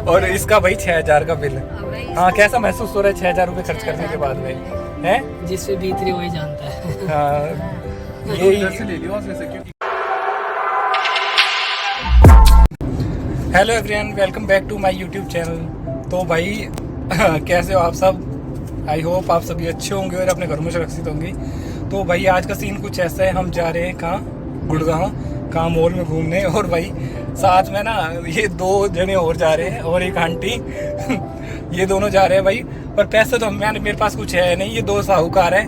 और इसका भाई 6,000 का बिल। हाँ, कैसा महसूस हो रहा है 6,000 रुपये खर्च करने के बाद में? है जिससे बीत रही वही जानता है। हाँ, यही ले लियो। Hello everyone, welcome back to my YouTube channel. तो भाई कैसे हो आप सब? आई होप आप सभी अच्छे होंगे और अपने घरों में सुरक्षित होंगे। तो भाई आज का सीन कुछ ऐसा है, हम जा रहे हैं कहाँ, गुड़गांव कहाँ मॉल में घूमने। और भाई साथ में ना ये 2 जने और जा रहे हैं और एक आंटी ये दोनों जा रहे हैं भाई। पर पैसे तो मेरे पास कुछ है नहीं। ये 2 साहूकार है,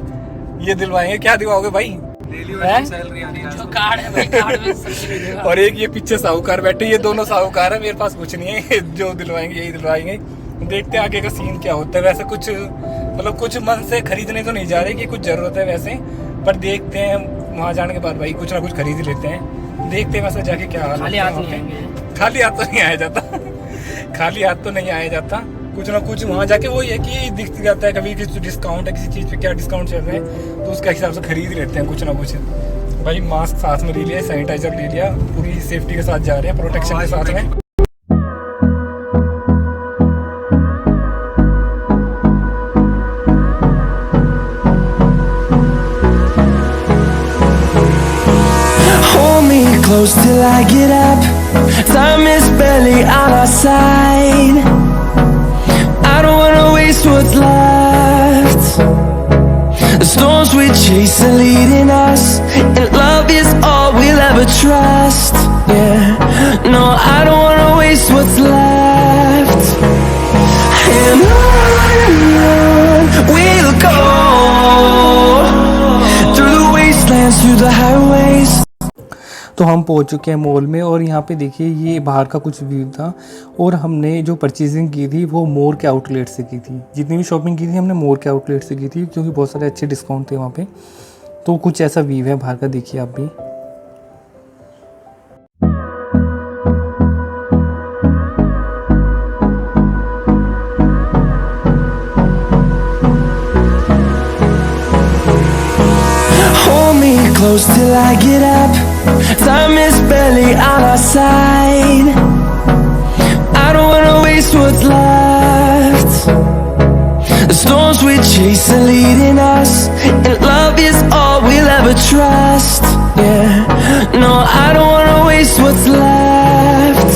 ये दिलवाएंगे। क्या दिलवाओगे भाई? जो कार्ड है भाई, कार्ड में सब और एक ये पीछे साहूकार बैठे, ये दोनों साहूकार है, मेरे पास कुछ नहीं है। जो दिलवाएंगे यही दिलवाएंगे। देखते हैं आगे का सीन क्या होता है। वैसे कुछ मतलब कुछ मन से खरीदने तो नहीं जा रहे कि कुछ जरूरत है वैसे, पर देखते हैं वहाँ जाने के बाद भाई कुछ ना कुछ खरीद ही लेते हैं। देखते हैं वैसे जाके क्या हाल है। खाली हाथ नहीं आएंगे। खाली हाथ तो नहीं आया जाता। खाली हाथ तो नहीं आया जाता। कुछ ना कुछ वहाँ जाके वही है कि दिख जाता है कभी किसी डिस्काउंट है, किसी चीज़ पे क्या डिस्काउंट चल रहा है, तो उसके हिसाब से खरीद ही लेते हैं कुछ ना कुछ। भाई मास्क साथ में ले लिया, सैनिटाइजर ले लिया, पूरी सेफ्टी के साथ जा रहे हैं, प्रोटेक्शन के साथ में। Close till I get up. Time is barely on our side. I don't wanna waste what's left. The storms we chase are leading us, and love is all we'll ever trust. Yeah, no, I don't wanna waste what's left. And on we'll go, through the wastelands, through the highways. तो हम पहुंच चुके हैं mall में और यहाँ पे देखिए ये बाहर का कुछ व्यू था। और हमने जो परचेजिंग की थी वो मोर के आउटलेट से की थी। जितनी भी शॉपिंग की थी हमने मोर के आउटलेट से की थी, क्योंकि बहुत सारे अच्छे डिस्काउंट थे वहाँ पे। तो कुछ ऐसा व्यू है बाहर का, देखिए आप भी। Close till I get up. Time is barely on our side. I don't wanna waste what's left. The storms we chase are leading us, and love is all we'll ever trust. Yeah, no, I don't wanna waste what's left.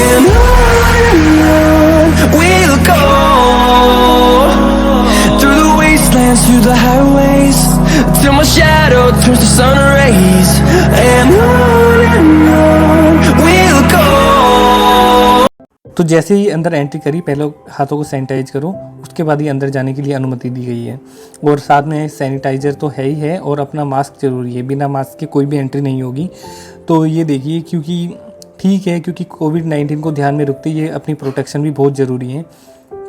And on we'll go, through the wastelands, through the highways, till my shadow turns to sun rays. And on we'll go. तो जैसे ही अंदर entry करी, पहले हाथों को sanitise करो, उसके बाद ही अंदर जाने के लिए अनुमति दी गई है। और साथ में सैनिटाइजर तो है ही है, और अपना मास्क ज़रूरी है। बिना मास्क के कोई भी एंट्री नहीं होगी। तो ये देखिए, क्योंकि ठीक है, क्योंकि कोविड-19 को ध्यान में रखते ये अपनी प्रोटेक्शन भी बहुत ज़रूरी है।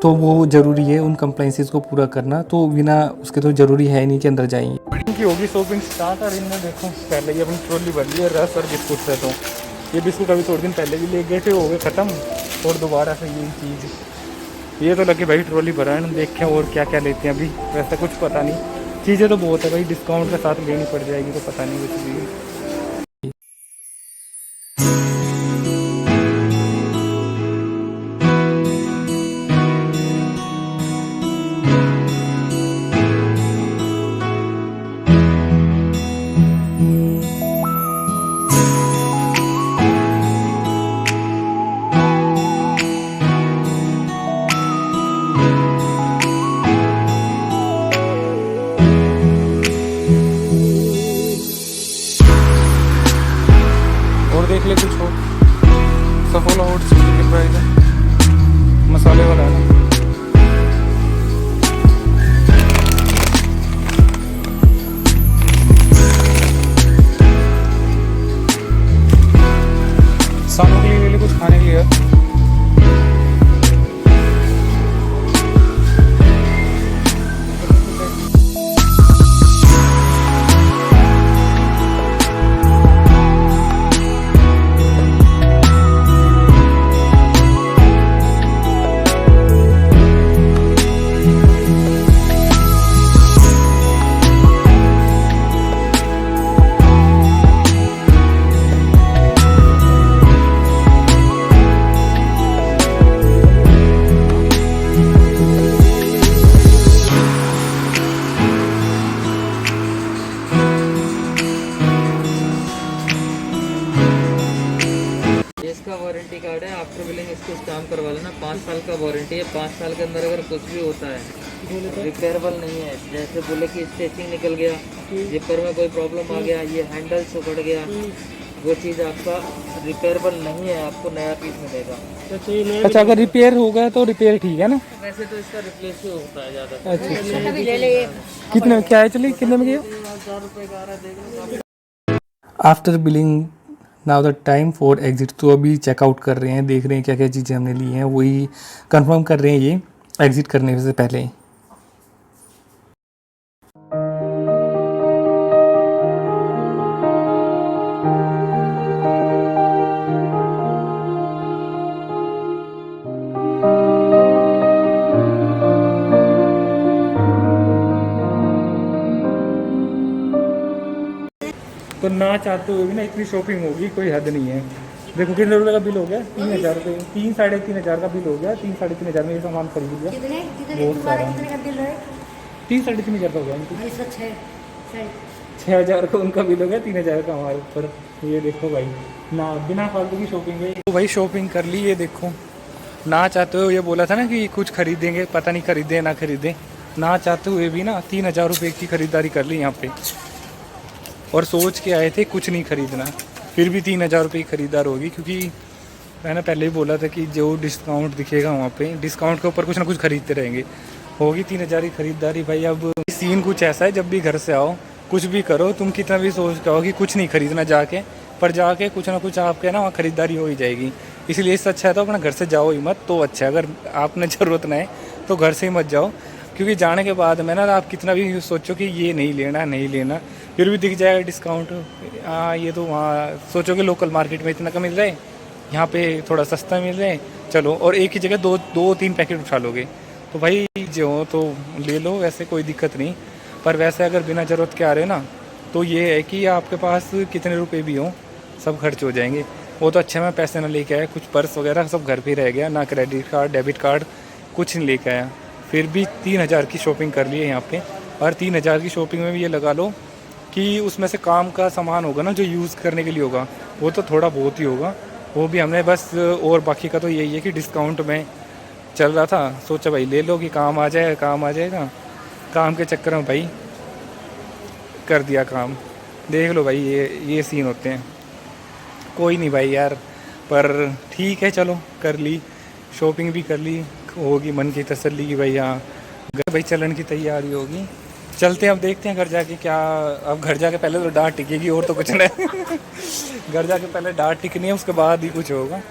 तो वो ज़रूरी है उन कंप्लाइंसेस को पूरा करना। तो बिना उसके तो ज़रूरी है नहीं कि अंदर जाएंगे। इनकी होगी शॉपिंग स्टार्ट। और इनमें देखो पहले ही अपनी ट्रॉली भर ली है रस और बिस्कुट से। तो ये बिस्कुट अभी थोड़े दिन पहले भी ले गए थे, हो गए ख़त्म, और दोबारा से यही चीज़। ये तो लगे भाई ट्रॉली भरा है। देखें और क्या क्या लेते हैं अभी, वैसे कुछ पता नहीं। चीज़ें तो बहुत है भाई, डिस्काउंट के साथ लेनी पड़ जाएगी, तो पता नहीं कुछ भी। देख ले कुछ हो। सफोला ओट्स के प्राइस है, मसाले वाला है। सानू के लिए ले ले कुछ खाने के लिए। वारंटी कार्ड है, आफ्टर बिलिंग इसको काम करवा लेना। 5 साल का वारंटी है, 5 साल के अंदर अगर कुछ भी होता है रिपेयरेबल नहीं है। जैसे बोले कि स्टेचिंग निकल गया, जिपर में कोई प्रॉब्लम आ गया, ये हैंडल सुकड़ गया, वो चीज़ आपका रिपेयरेबल नहीं है, आपको नया पीस मिलेगा। अच्छा, अगर रिपेयर होगा तो रिपेयर ठीक है ना? वैसे तो इसका रिप्लेस ही होता है ज़्यादा। अच्छा, कितने क्या है, चलिए कितने में गया? 1000 रुपये का आ रहा है, देख लो। After billing now the time for exit. तो अभी चेकआउट कर रहे हैं, देख रहे हैं क्या क्या चीज़ें हमने ली हैं, वही कंफर्म कर रहे हैं ये एग्जिट करने से पहले। तो ना चाहते हुए भी ना इतनी शॉपिंग होगी, कोई हद नहीं है। देखो कितने रुपये का बिल हो गया, 3000 रुपये, 3-3.5 का बिल हो गया। 3-3.5 में ये सामान खरीद लिया, बहुत सारा। 3-3.5 का हो गया इनको। 6,000 का उनका बिल हो गया, 3,000 का हमारे ऊपर। ये देखो भाई, ना बिना फालतू की शॉपिंग है। तो भाई शॉपिंग कर ली, ये देखो। ना चाहते हुए ये बोला था ना कि कुछ खरीदेंगे, पता नहीं खरीदे ना खरीदे। ना चाहते हुए भी ना 3,000 रुपये की खरीदारी कर ली यहाँ पे, और सोच के आए थे कुछ नहीं खरीदना, फिर भी 3,000 रुपये की खरीदार होगी। क्योंकि मैंने पहले ही बोला था कि जो डिस्काउंट दिखेगा वहाँ पे, डिस्काउंट के ऊपर कुछ ना कुछ खरीदते रहेंगे। होगी 3,000 की खरीदारी भाई। अब सीन कुछ ऐसा है, जब भी घर से आओ कुछ भी करो, तुम कितना भी सोच के आओ कि कुछ नहीं खरीदना जाके, पर जाके कुछ ना कुछ आपके ना वहाँ खरीदारी हो ही जाएगी। इसलिए इससे अच्छा है तो अपना घर से जाओ ही मत, तो अच्छा है। अगर आपने ज़रूरत ना है तो घर से ही मत जाओ, क्योंकि जाने के बाद में ना आप कितना भी सोचो कि ये नहीं लेना नहीं लेना, फिर भी दिख जाएगा डिस्काउंट। ये तो वहाँ सोचोगे लोकल मार्केट में इतना का मिल रहा है, यहाँ पे थोड़ा सस्ता मिल रहा है, चलो, और एक ही जगह 2-3 पैकेट उठा लोगे। तो भाई जो तो ले लो, वैसे कोई दिक्कत नहीं। पर वैसे अगर बिना ज़रूरत के आ रहे हो ना, तो ये है कि आपके पास कितने रुपए भी हों, सब खर्च हो जाएंगे। वो तो अच्छा मैं पैसे ना लेके आया, कुछ पर्स वगैरह सब घर पे रह गया, ना क्रेडिट कार्ड डेबिट कार्ड कुछ नहीं लेके आया। फिर भी 3,000 की शॉपिंग कर ली है यहाँ पे। और 3,000 की शॉपिंग में भी ये लगा लो कि उसमें से काम का सामान होगा ना, जो यूज़ करने के लिए होगा, वो तो थोड़ा बहुत ही होगा, वो भी हमने बस। और बाकी का तो यही है कि डिस्काउंट में चल रहा था, सोचा भाई ले लो कि काम आ जाएगा, काम आ जाएगा। काम के चक्कर में भाई कर दिया काम। देख लो भाई, ये सीन होते हैं। कोई नहीं भाई यार, पर ठीक है, चलो कर ली शॉपिंग भी कर ली, होगी मन की तसल्ली की भाई। हाँ, घर भाई चलन की तैयारी होगी, चलते हैं। अब देखते हैं घर जाके क्या। अब घर जाके पहले तो डांट टिकेगी, और तो कुछ नहीं। घर जाके पहले डांट टिकनी है, उसके बाद ही कुछ होगा।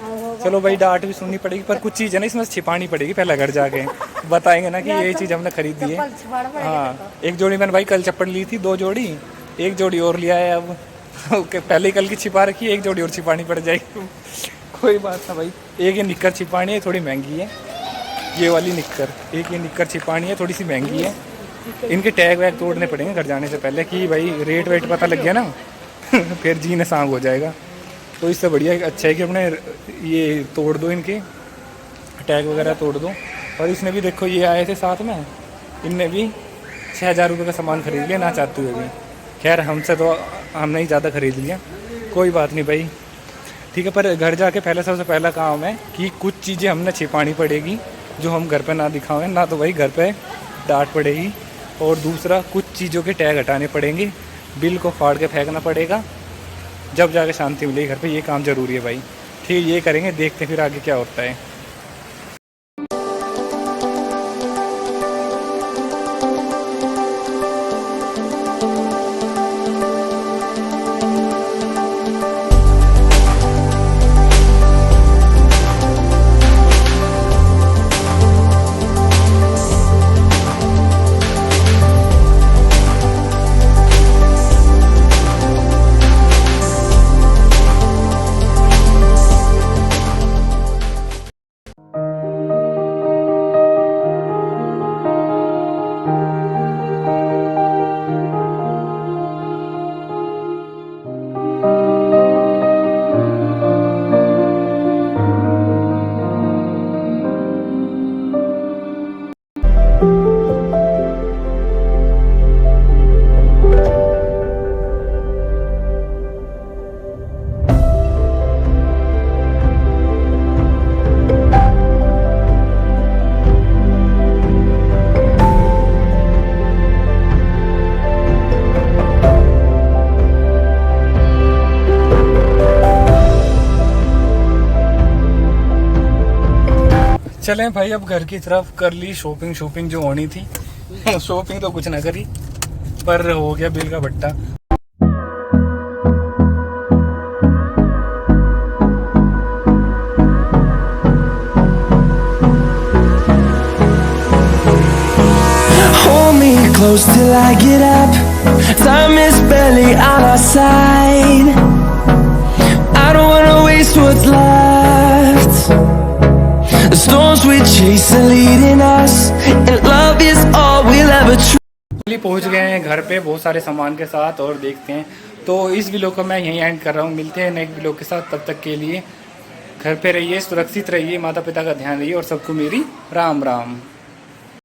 चलो भाई, डांट भी सुननी पड़ेगी, पर कुछ चीज़ है ना इसमें छिपानी पड़ेगी। पहले घर जाके बताएंगे ना कि ये चीज़ हमने खरीदी है। हाँ, एक जोड़ी मैंने भाई कल चप्पल ली थी, 2 जोड़ी, एक जोड़ी और लिया है अब। पहले ही कल की छिपा रखी है, एक जोड़ी और छिपानी पड़ जाएगी। कोई बात ना भाई। एक ये निक्कर छिपानी है, थोड़ी महंगी है, ये वाली निक्कर। एक ये निक्कर छिपानी है, थोड़ी सी महंगी है। इनके टैग वैग तोड़ने पड़ेंगे घर जाने से पहले, कि भाई रेट वेट पता लग गया ना। फिर जीने सांग हो जाएगा। तो इससे बढ़िया अच्छा है कि अपने ये तोड़ दो, इनके टैग वगैरह तोड़ दो। और इसने भी देखो, ये आए थे साथ में, इनने भी 6,000 रुपये का सामान खरीद लिया ना चाहते हुए भी। खैर हमसे तो हमने ही ज़्यादा खरीद लिया, कोई बात नहीं भाई, ठीक है। पर घर जाके पहले सबसे पहला काम है कि कुछ चीज़ें हमने छिपानी पड़ेगी जो हम घर पे ना दिखावें, ना तो भाई घर पे डांट पड़ेगी। और दूसरा, कुछ चीज़ों के टैग हटाने पड़ेंगे, बिल को फाड़ के फेंकना पड़ेगा, जब जाके शांति मिलेगी घर पे। ये काम ज़रूरी है भाई, ठीक है। ये करेंगे, देखते हैं फिर आगे क्या होता है। चलें भाई अब घर की तरफ। कर ली शॉपिंग जो होनी थी। शॉपिंग तो कुछ ना करी पर हो गया बिल का भट्टा। Hold me close till I get up. Time is barely on our side. I don't wanna waste what's left. The storms we chase are leading us, and love is all we'll ever trust. पहुंच गए हैं घर पे बहुत सारे सामान के साथ और देखते हैं। तो इस वीडियो को मैं यहीं एंड कर रहा हूँ। मिलते हैं नेक्स्ट वीडियो के साथ। तब तक के लिए घर पे रहिए, सुरक्षित रहिए, माता पिता का ध्यान रहिए और सबको मेरी राम राम।